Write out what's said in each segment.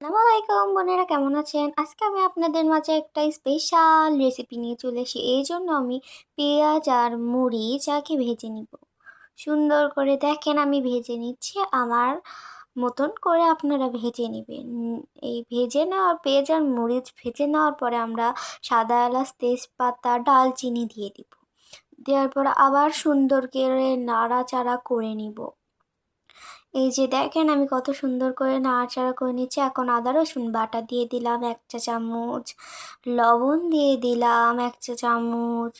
আসসালামু আলাইকুম বোনেরা, কেমন আছেন? আজকে আমি আপনাদের মাঝে একটা স্পেশাল রেসিপি নিয়ে চলে এসেছি। এই জন্য আমি পেঁয়াজ আর মরিচ আগে ভেজে নিব। সুন্দর করে দেখেন আমি ভেজে নিচ্ছি, আমার মতন করে আপনারা ভেজে নেবেন। এই ভেজে নেওয়ার পেঁয়াজ আর মরিচ ভেজে নেওয়ার পরে আমরা সাদা এলাচ, তেজপাতা, ডালচিনি দিয়ে দিব। দেওয়ার পর আবার সুন্দর করে নাড়াচাড়া করে নিব। এই যে দেখেন আমি কত সুন্দর করে নাড়াচাড়া করে নিচ্ছি। এখন আদা রসুন বাটা দিয়ে দিলাম 1 চা চামচ, লবণ দিয়ে দিলাম 1 চা চামচ,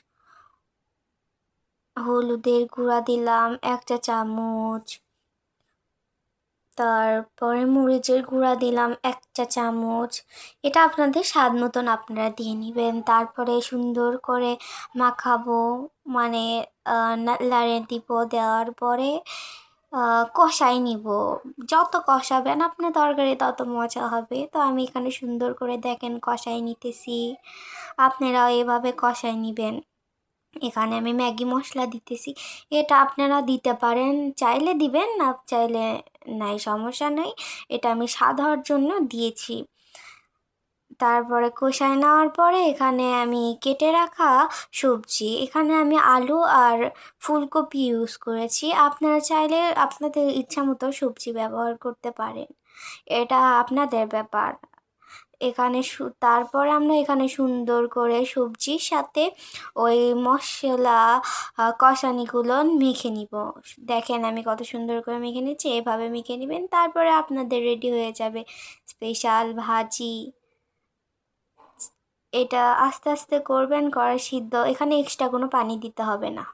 হলুদের গুঁড়া দিলাম 1 চা চামচ, তারপরে মরিচের গুঁড়া দিলাম 1 চা চামচ। এটা আপনাদের স্বাদ মতন আপনারা দিয়ে নেবেন। তারপরে সুন্দর করে মাখাবো, মানে লাড়ে দিব। দেওয়ার পরে কষাই নিব। যত কষাবেন আপনার তরকারি তত মজা হবে। তো আমি এখানে সুন্দর করে দেখেন কষাই নিতেছি, আপনারাও এভাবে কষাই নিবেন। এখানে আমি ম্যাগি মশলা দিতেছি, এটা আপনারা দিতে পারেন, চাইলে দিবেন, না চাইলে নাই, সমস্যা নেই। এটা আমি স্বাদ হওয়ার জন্য দিয়েছি। তারপরে কষায় নেওয়ার পরে এখানে আমি কেটে রাখা সবজি, এখানে আমি আলু আর ফুলকপি ইউজ করেছি। আপনারা চাইলে আপনাদের ইচ্ছা মতো সবজি ব্যবহার করতে পারেন, এটা আপনাদের ব্যাপার। এখানে তারপরে আমরা এখানে সুন্দর করে সবজির সাথে ওই মশলা কষানিগুলো মেখে নিব। দেখেন আমি কত সুন্দর করে মেখে নিচ্ছি, এভাবে মেখে নেবেন। তারপরে আপনাদের রেডি হয়ে যাবে স্পেশাল ভাজি। এটা আস্তে আস্তে করবেন, করা সিদ্ধ, এখানে এক্সট্রা কোনো পানি দিতে হবে না।